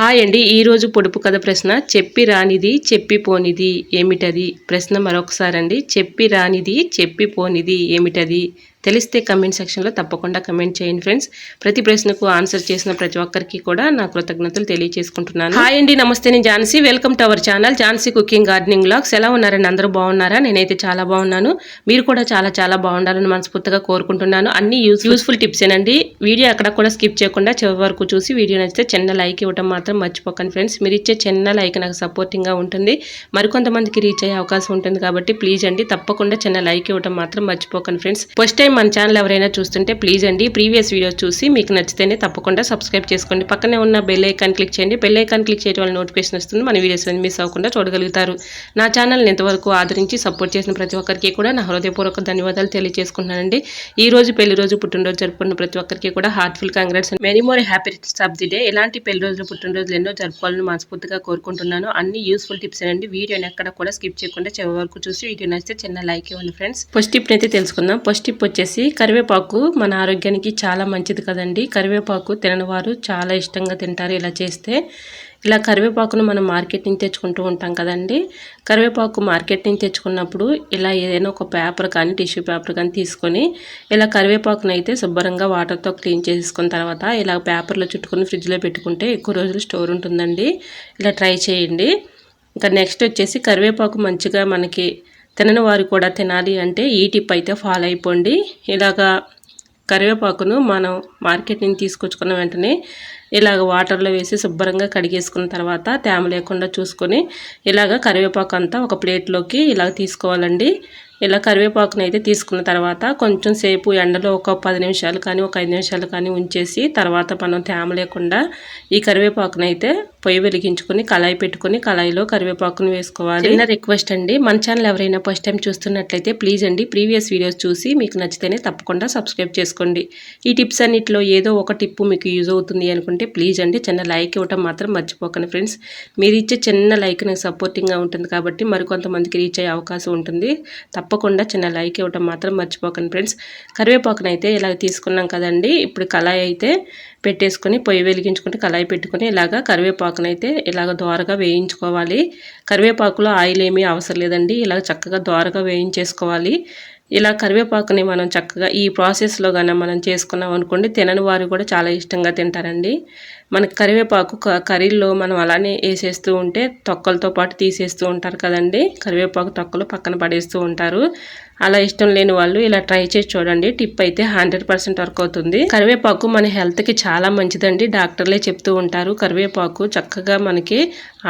Hi అండి. ఈరోజు పొడుపు కథ ప్రశ్న చెప్పి రానిది చెప్పిపోనిది ఏమిటది? ప్రశ్న మరొకసారండి. చెప్పి రానిది చెప్పిపోనిది ఏమిటది? తెలిస్తే కమెంట్ సెక్షన్లో తప్పకుండా కమెంట్ చేయండి ఫ్రెండ్స్. ప్రతి ప్రశ్నకు ఆన్సర్ చేసిన ప్రతి ఒక్కరికి కూడా నా కృతజ్ఞతలు తెలియజేసుకుంటున్నాను. హాయ్ అండి, నమస్తే. నేను Jhansi. Welcome to our channel Jhansi cooking gardening vlogs. ఎలా ఉన్నారండి? అందరూ బాగున్నారా? నేనైతే చాలా బాగున్నాను. మీరు కూడా చాలా చాలా బాగుండాలని మనస్ఫూర్తిగా కోరుకుంటున్నాను. అన్ని యూస్ఫుల్ టిప్సేనండి. వీడియో అక్కడ కూడా స్కిప్ చేయకుండా చివరి వరకు చూసి వీడియో నచ్చితే చిన్న లైక్ ఇవ్వడం మాత్రం మర్చిపోకండి ఫ్రెండ్స్. మీరు ఇచ్చే చిన్న లైక్ నాకు సపోర్టింగ్గా ఉంటుంది, మరికొంతమందికి రీచ్ అయ్యే అవకాశం ఉంటుంది కాబట్టి ప్లీజ్ అండి తప్పకుండా చిన్న లైక్ ఇవ్వడం మాత్రం మర్చిపోకండి ఫ్రెండ్స్. ఫస్ట్ టైం మన ఛానల్ ఎవరైనా చూస్తుంటే ప్లీజ్ అండి ప్రీవియస్ వీడియోస్ చూసి మీకు నచ్చితేనే తప్పకుండా సబ్స్క్రైబ్ చేసుకోండి. పక్కనే ఉన్న బెల్ ఐకాన్ క్లిక్ చేయండి. బెల్ ఐకాన్ క్లిక్ చేయడం వల్ల నోటిఫికేషన్ వస్తుంది. మన వీడియోస్ మిస్ అవ్వకుండా చూడగలుగుతారు. నా ఛానల్ని ఇంతవరకు ఆదరించి సపోర్ట్ చేసిన ప్రతి ఒక్కరికి కూడా నా హృదయపూర్వక ధన్యవాదాలు తెలియజేసుకుంటున్నానండి. ఈ రోజు పెళ్లి రోజు పుట్టినరోజు జరుపుకున్న ప్రతి ఒక్కరికి కూడా heartful congrats and many more happy returns of the day. ఇలాంటి పెళ్లి రోజులు పుట్టినరోజులు ఎన్నో జరుపుకోవాలని మనస్ఫూర్తిగా కోరుకుంటున్నాను. అన్ని యూస్ఫుల్ టిప్స్ అండి. వీడియోని ఎక్కడ కూడా స్కిప్ చేయకుండా చివరి వరకు చూసి వీడియో నచ్చితే చిన్న లైక్ ఇవ్వండి ఫ్రెండ్స్. ఫస్ట్ టిప్ అయితే తెలుసుకుందాం. ఫస్ట్ టిప్ వచ్చేసి కరివేపాకు మన ఆరోగ్యానికి చాలా మంచిది కదండి. కరివేపాకు తినని వారు చాలా ఇష్టంగా తింటారు ఇలా చేస్తే. ఇలా కరివేపాకును మనం మార్కెట్ నుంచి తెచ్చుకుంటూ ఉంటాం కదండి. కరివేపాకు మార్కెట్ నుంచి తెచ్చుకున్నప్పుడు ఇలా ఏదైనా ఒక పేపర్ కానీ టిష్యూ పేపర్ కానీ తీసుకొని ఇలా కరివేపాకును అయితే శుభ్రంగా వాటర్తో క్లీన్ చేసుకున్న తర్వాత ఇలా పేపర్లో చుట్టుకొని ఫ్రిడ్జ్లో పెట్టుకుంటే ఎక్కువ రోజులు స్టోర్ ఉంటుందండి. ఇలా ట్రై చేయండి. ఇంకా నెక్స్ట్ వచ్చేసి కరివేపాకు మంచిగా మనకి తినని వారు కూడా తినాలి అంటే ఈ టిప్ అయితే ఫాలో అయిపోండి. ఇలాగా కరివేపాకును మనం మార్కెట్ నుంచి తీసుకొచ్చుకున్న వెంటనే ఇలాగ వాటర్లో వేసి శుభ్రంగా కడిగేసుకున్న తర్వాత తేమ లేకుండా చూసుకొని ఇలాగ కరివేపాకు అంతా ఒక ప్లేట్లోకి ఇలా తీసుకోవాలండి. ఇలా కరివేపాకును అయితే తీసుకున్న తర్వాత కొంచెం సేపు ఎండలో ఒక 10 నిమిషాలు కానీ ఒక 5 నిమిషాలు కానీ ఉంచేసి తర్వాత మనం తేమ లేకుండా ఈ కరివేపాకును అయితే పొయ్యి వెలిగించుకొని కళాయి పెట్టుకొని కళాయిలో కరివేపాకును వేసుకోవాలి. చిన్న రిక్వెస్ట్ అండి, మన ఛానల్ ఎవరైనా ఫస్ట్ టైం చూస్తున్నట్లయితే ప్లీజ్ అండి ప్రీవియస్ వీడియోస్ చూసి మీకు నచ్చితేనే తప్పకుండా సబ్స్క్రైబ్ చేసుకోండి. ఈ టిప్స్ అన్నిటిలో ఏదో ఒక టిప్పు మీకు యూజ్ అవుతుంది అనుకుంటే ప్లీజ్ అండి చిన్న లైక్ ఇవ్వటం మాత్రం మర్చిపోకండి ఫ్రెండ్స్. మీరు ఇచ్చే చిన్న లైక్ నాకు సపోర్టింగ్గా ఉంటుంది కాబట్టి మరికొంతమందికి రీచ్ అయ్యే అవకాశం ఉంటుంది. తప్పకుండా చిన్న లైక్ ఇవ్వటం మాత్రం మర్చిపోకండి ఫ్రెండ్స్. కరివేపాకును అయితే ఇలా తీసుకున్నాం కదండి. ఇప్పుడు కళాయి అయితే పెట్టేసుకొని పొయ్యి వెలిగించుకుంటే కళాయి పెట్టుకొని ఇలాగ కరివేపాకును అయితే ఇలాగ దోరగా వేయించుకోవాలి. కరివేపాకులో ఆయిల్ ఏమీ అవసరం లేదండి. ఇలా చక్కగా దోరగా వేయించేసుకోవాలి. ఇలా కరివేపాకుని మనం చక్కగా ఈ ప్రాసెస్లో కానీ మనం చేసుకున్నాం అనుకోండి తినని వారు కూడా చాలా ఇష్టంగా తింటారండి. మనకి కరివేపాకు కర్రీల్లో మనం అలానే వేసేస్తూ ఉంటే తొక్కలతో పాటు తీసేస్తూ ఉంటారు కదండి. కరివేపాకు తొక్కలు పక్కన పడేస్తూ ఉంటారు. అలా ఇష్టం లేని వాళ్ళు ఇలా ట్రై చేసి చూడండి. టిప్ అయితే 100% వర్క్ అవుతుంది. కరివేపాకు మన హెల్త్కి చాలా మంచిదండి. డాక్టర్లే చెప్తూ ఉంటారు కరివేపాకు చక్కగా మనకి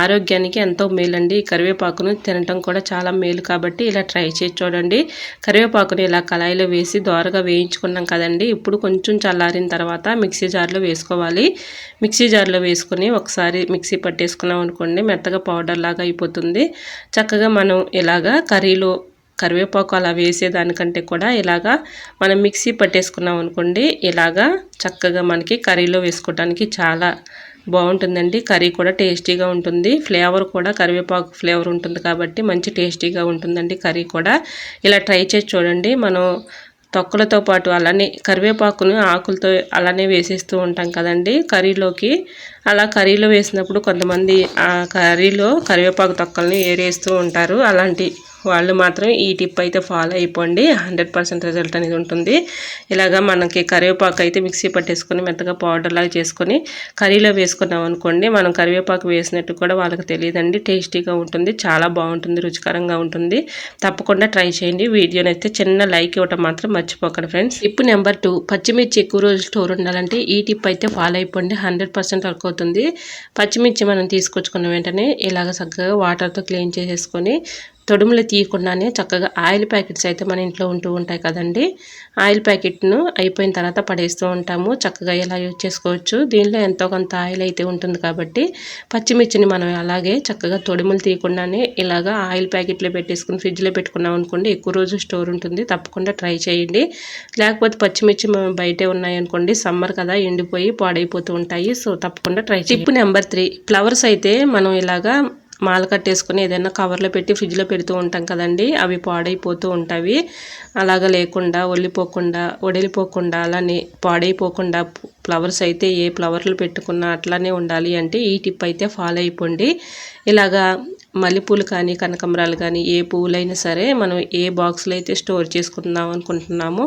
ఆరోగ్యానికి ఎంతో మేలండి. ఈ కరివేపాకును తినటం కూడా చాలా మేలు కాబట్టి ఇలా ట్రై చేసి చూడండి. కరివేపాకుని ఇలా కళాయిలో వేసి దోరగా వేయించుకున్నాం కదండి. ఇప్పుడు కొంచెం చల్లారిన తర్వాత మిక్సీ జార్లో వేసుకోవాలి. మిక్సీ జార్లో వేసుకొని ఒకసారి మిక్సీ పట్టేసుకున్నాం అనుకోండి మెత్తగా పౌడర్ లాగా అయిపోతుంది. చక్కగా మనం ఇలాగా కర్రీలో కరివేపాకు అలా వేసేదానికంటే కూడా ఇలాగా మనం మిక్సీ పట్టేసుకున్నాం అనుకోండి ఇలాగా చక్కగా మనకి కర్రీలో వేసుకోవడానికి చాలా బాగుంటుందండి. కర్రీ కూడా టేస్టీగా ఉంటుంది. ఫ్లేవర్ కూడా కరివేపాకు ఫ్లేవర్ ఉంటుంది కాబట్టి మంచి టేస్టీగా ఉంటుందండి కర్రీ కూడా. ఇలా ట్రై చేసి చూడండి. మనం తొక్కలతో పాటు అలానే కరివేపాకును ఆకులతో అలానే వేసేస్తూ ఉంటాం కదండి కర్రీలోకి. అలా కర్రీలో వేసినప్పుడు కొంతమంది ఆ కర్రీలో కరివేపాకు తొక్కల్ని ఏరేస్తూ ఉంటారు. అలాంటి వాళ్ళు మాత్రం ఈ టిప్ అయితే ఫాలో అయిపోండి. 100% రిజల్ట్ అనేది ఉంటుంది. ఇలాగా మనకి కరివేపాకు అయితే మిక్సీ పట్టేసుకొని మెత్తగా పౌడర్ లాగా చేసుకొని కర్రీలో వేసుకున్నాం అనుకోండి మనం కరివేపాకు వేసినట్టు కూడా వాళ్ళకి తెలియదండి. టేస్టీగా ఉంటుంది, చాలా బాగుంటుంది, రుచికరంగా ఉంటుంది. తప్పకుండా ట్రై చేయండి. వీడియోని అయితే చిన్న లైక్ ఇవ్వటం మాత్రం మర్చిపోకండి ఫ్రెండ్స్. టిప్ నెంబర్ 2, పచ్చిమిర్చి ఎక్కువ రోజులు స్టోర్ ఉండాలంటే ఈ టిప్ అయితే ఫాలో అయిపోండి. 100% వర్క్ అవుతుంది. పచ్చిమిర్చి మనం తీసుకొచ్చుకున్న వెంటనే ఇలాగ చక్కగా వాటర్తో క్లీన్ చేసేసుకొని తొడుములు తీయకుండానే చక్కగా ఆయిల్ ప్యాకెట్స్ అయితే మన ఇంట్లో ఉంటూ ఉంటాయి కదండి. ఆయిల్ ప్యాకెట్ను అయిపోయిన తర్వాత పడేస్తూ ఉంటాము. చక్కగా ఇలా యూజ్ చేసుకోవచ్చు. దీనిలో ఎంతో కొంత ఆయిల్ అయితే ఉంటుంది కాబట్టి పచ్చిమిర్చిని మనం అలాగే చక్కగా తొడుములు తీయకుండానే ఇలాగా ఆయిల్ ప్యాకెట్లో పెట్టేసుకుని ఫ్రిడ్జ్లో పెట్టుకున్నాం అనుకోండి ఎక్కువ రోజు స్టోర్ ఉంటుంది. తప్పకుండా ట్రై చేయండి. లేకపోతే పచ్చిమిర్చి బయటే ఉన్నాయనుకోండి సమ్మర్ కదా ఎండిపోయి పాడైపోతూ ఉంటాయి. సో తప్పకుండా ట్రై చేయండి. టిప్ నెంబర్ 3, ఫ్లవర్స్ అయితే మనం ఇలాగా మాల కట్టేసుకొని ఏదైనా కవర్లో పెట్టి ఫ్రిడ్జ్లో పెడుతూ ఉంటాం కదండి, అవి పాడైపోతూ ఉంటాయి. అలాగ లేకుండా ఒడిలిపోకుండా అలానే పాడైపోకుండా ఫ్లవర్స్ అయితే ఏ ఫ్లవర్లు పెట్టుకున్నా అట్లానే ఉండాలి అంటే ఈ టిప్ అయితే ఫాలో అయిపోండి. ఇలాగా మల్లెపూలు కానీ కనకాంబరాలు కానీ ఏ పువ్వులైనా సరే మనం ఏ బాక్స్లో అయితే స్టోర్ చేసుకుందాం అనుకుంటున్నామో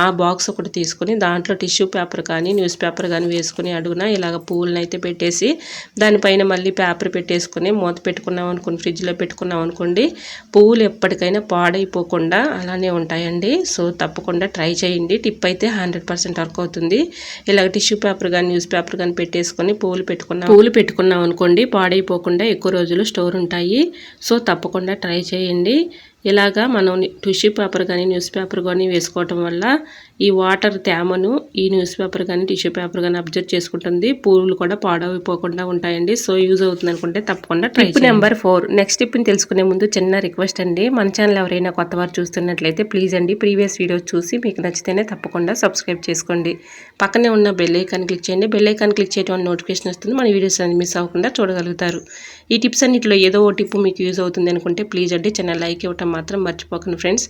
ఆ బాక్స్ ఒకటి తీసుకొని దాంట్లో టిష్యూ పేపర్ కానీ న్యూస్ పేపర్ కానీ వేసుకుని అడుగున ఇలాగ పువ్వులను అయితే పెట్టేసి దానిపైన మళ్ళీ పేపర్ పెట్టేసుకొని మూత పెట్టుకున్నాం అనుకోండి, ఫ్రిడ్జ్లో పెట్టుకున్నాం అనుకోండి, పువ్వులు ఎప్పటికైనా పాడైపోకుండా అలానే ఉంటాయండి. సో తప్పకుండా ట్రై చేయండి. టిప్ అయితే 100% వర్క్ అవుతుంది. ఇలాగ టిష్యూ పేపర్ కానీ న్యూస్ పేపర్ కానీ పెట్టేసుకొని పువ్వులు పెట్టుకున్నాం అనుకోండి, పాడైపోకుండా ఎక్కువ రోజులు స్టోర్ ఉంటాయి. సో తప్పకుండా ట్రై చేయండి. ఇలాగా మనం టిష్యూ పేపర్ కానీ న్యూస్ పేపర్ కానీ వేసుకోవటం వల్ల ఈ వాటర్ తేమను ఈ న్యూస్ పేపర్ కానీ టిష్యూ పేపర్ కానీ అబ్జర్వ్ చేసుకుంటుంది. పూలు కూడా పాడైపోకుండా ఉంటాయండి. సో యూజ్ అవుతుంది అనుకుంటే తప్పకుండా ట్రై చేయండి. నెంబర్ 4 నెక్స్ట్ టిప్ని తెలుసుకునే ముందు చిన్న రిక్వెస్ట్ అండి, మన ఛానల్ ఎవరైనా కొత్త వారు చూస్తున్నట్లయితే ప్లీజ్ అండి ప్రీవియస్ వీడియోస్ చూసి మీకు నచ్చితేనే తప్పకుండా సబ్స్క్రైబ్ చేసుకోండి. పక్కనే ఉన్న బెల్ ఐకాన్ క్లిక్ చేయండి. బెల్ ఐకాన్ క్లిక్ చేయడం వల్ల నోటిఫికేషన్ వస్తుంది. మన వీడియోస్ అన్ని మిస్ అవ్వకుండా చూడగలుగుతారు. ఈ టిప్స్ అన్నింటిలో ఏదో ఓ టిప్ మీకు యూజ్ అవుతుంది అనుకుంటే ప్లీజ్ అండి చిన్న లైక్ ఇవ్వటం మాత్రం మర్చిపోకండి ఫ్రెండ్స్.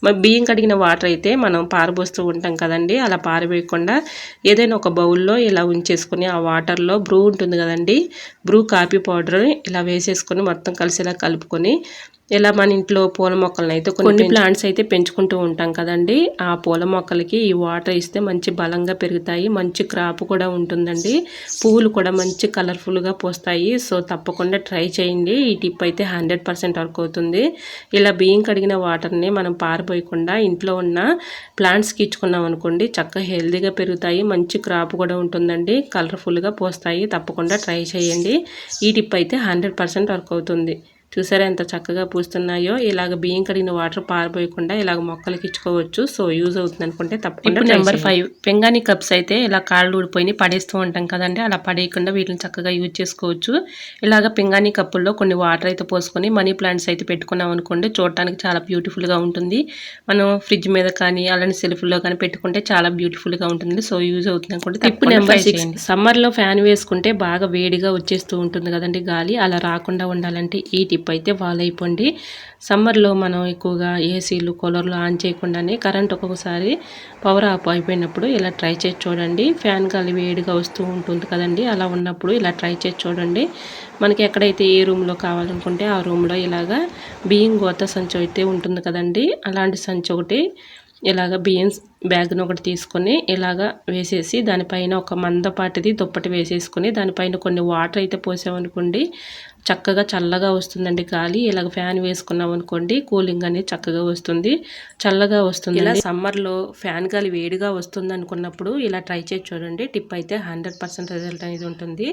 మరి బియ్యం కడిగిన వాటర్ అయితే మనం పారబోస్తూ ఉంటాం కదండి, అలా పారవేయకుండా ఏదైనా ఒక బౌల్లో ఇలా ఉంచేసుకొని ఆ వాటర్లో బ్రూ ఉంటుంది కదండి, బ్రూ కాఫీ పౌడర్ ఇలా వేసేసుకొని మొత్తం కలిసేలా కలుపుకొని ఇలా మన ఇంట్లో పూల మొక్కలను అయితే కొన్ని ప్లాంట్స్ అయితే పెంచుకుంటూ ఉంటాం కదండి, ఆ పూల మొక్కలకి ఈ వాటర్ ఇస్తే మంచి బలంగా పెరుగుతాయి, మంచి క్రాప్ కూడా ఉంటుందండి, పువ్వులు కూడా మంచి కలర్ఫుల్గా పోస్తాయి. సో తప్పకుండా ట్రై చేయండి. ఈ టిప్ అయితే 100% వర్క్ అవుతుంది. ఇలా బియ్యం కడిగిన వాటర్ని మనం పారిపోయకుండా ఇంట్లో ఉన్న ప్లాంట్స్కి ఇచ్చుకున్నాం అనుకోండి, చక్కగా హెల్తీగా పెరుగుతాయి, మంచి క్రాప్ కూడా ఉంటుందండి, కలర్ఫుల్గా పోస్తాయి. తప్పకుండా ట్రై చేయండి. ఈ టిప్ అయితే 100% వర్క్ అవుతుంది. చూసారా ఎంత చక్కగా పూస్తున్నాయో. ఇలాగ బియ్యం కడిగిన వాటర్ పారిపోయకుండా ఇలాగ మొక్కలకి ఇచ్చుకోవచ్చు. సో యూజ్ అవుతుంది అనుకుంటే తప్పకుండా. నెంబర్ 5 పెంగాని కప్స్ అయితే ఇలా కాళ్ళు ఊడిపోయి పడేస్తూ ఉంటాం కదండి, అలా పడేయకుండా వీటిని చక్కగా యూజ్ చేసుకోవచ్చు. ఇలాగ పెంగాని కప్పుల్లో కొన్ని వాటర్ అయితే పోసుకొని మనీ ప్లాంట్స్ అయితే పెట్టుకున్నాం అనుకోండి, చూడటానికి చాలా బ్యూటిఫుల్గా ఉంటుంది. మనం ఫ్రిడ్జ్ మీద కానీ అలానే సెల్ఫ్లో కానీ పెట్టుకుంటే చాలా బ్యూటిఫుల్గా ఉంటుంది. సో యూజ్ అవుతుంది అనుకుంటే. టిప్ నెంబర్ 6 సమ్మర్లో ఫ్యాన్ వేసుకుంటే బాగా వేడిగా వచ్చేస్తూ ఉంటుంది కదండి గాలి, అలా రాకుండా ఉండాలంటే ఈ టిప్ అయితే ఫాలో అయిపోండి. సమ్మర్లో మనం ఎక్కువగా ఏసీలు కూలర్లు ఆన్ చేయకుండానే కరెంట్ ఒక్కొక్కసారి పవర్ ఆఫ్ అయిపోయినప్పుడు ఇలా ట్రై చేసి చూడండి. ఫ్యాన్ గాలి వేడిగా వస్తూ ఉంటుంది కదండి, అలా ఉన్నప్పుడు ఇలా ట్రై చేసి చూడండి. మనకి ఎక్కడైతే ఏ రూమ్లో కావాలనుకుంటే ఆ రూమ్లో ఇలాగా బియ్యం గోత సంచి అయితే ఉంటుంది కదండి, అలాంటి సంచి ఒకటి ఇలాగ బియ్యం బ్యాగ్ను ఒకటి తీసుకొని ఇలాగ వేసేసి దానిపైన ఒక మందపాటిది దుప్పటి వేసేసుకొని దానిపైన కొన్ని వాటర్ అయితే పోసామనుకోండి, చక్కగా చల్లగా వస్తుందండి గాలి. ఇలాగ ఫ్యాన్ వేసుకున్నాం అనుకోండి కూలింగ్ అనేది చక్కగా వస్తుంది, చల్లగా వస్తుంది. ఇలా సమ్మర్లో ఫ్యాన్ గాలి వేడిగా వస్తుంది అనుకున్నప్పుడు ఇలా ట్రై చేసి చూడండి. టిప్ అయితే 100% రిజల్ట్ అనేది ఉంటుంది.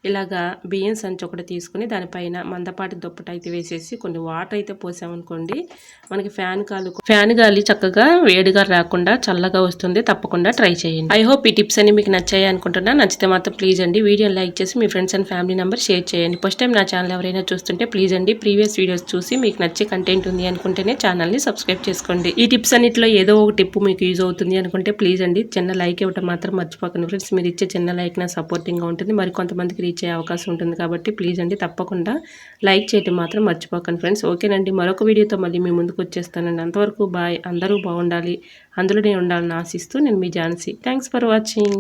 ఇలాగా బియ్యం సంచి ఒకటి తీసుకుని దానిపైన మందపాటి దుప్పటి అయితే వేసేసి కొన్ని వాటర్ అయితే పోసామనుకోండి, మనకి ఫ్యాన్ గాలి చక్కగా వేడిగా రాకుండా చల్లగా వస్తుంది. తప్పకుండా ట్రై చేయండి. ఐ హోప్ ఈ టిప్స్ అన్ని మీకు నచ్చాయి అనుకుంటున్నా. నచ్చితే మాత్రం ప్లీజ్ అండి వీడియోని లైక్ చేసి మీ friends and family member share చేయండి. ఫస్ట్ టైం నా ఛానల్ ఎవరైనా చూస్తుంటే ప్లీజ్ అండి ప్రీవియస్ వీడియోస్ చూసి మీకు నచ్చే కంటెంట్ ఉంది అనుకుంటేనే ఛానల్ని సబ్స్క్రైబ్ చేసుకోండి. ఈ టిప్స్ అన్నింటిలో ఏదో ఒక టిప్ మీకు యూజ్ అవుతుంది అనుకుంటే ప్లీజ్ అండి చిన్న లైక్ ఇవ్వడం మాత్రం మర్చిపోకండి ఫ్రెండ్స్. మీరు ఇచ్చే చిన్న లైక్ నా సపోర్టింగ్గా ఉంటుంది, మరి కొంతమందికి రీచ్ అయ్యే అవకాశం ఉంటుంది. కాబట్టి ప్లీజ్ అండి తప్పకుండా లైక్ చేయడం మాత్రం మర్చిపోకండి ఫ్రెండ్స్. ఓకేనండి, మరొక వీడియోతో మళ్ళీ మీ ముందుకు వచ్చేస్తానండి. అంతవరకు బాయ్. అందరూ బాగుండాలి, అందులో నేను ఉండాలని ఆశిస్తూ నేను మీ ఝాన్సీ. Thanks for watching.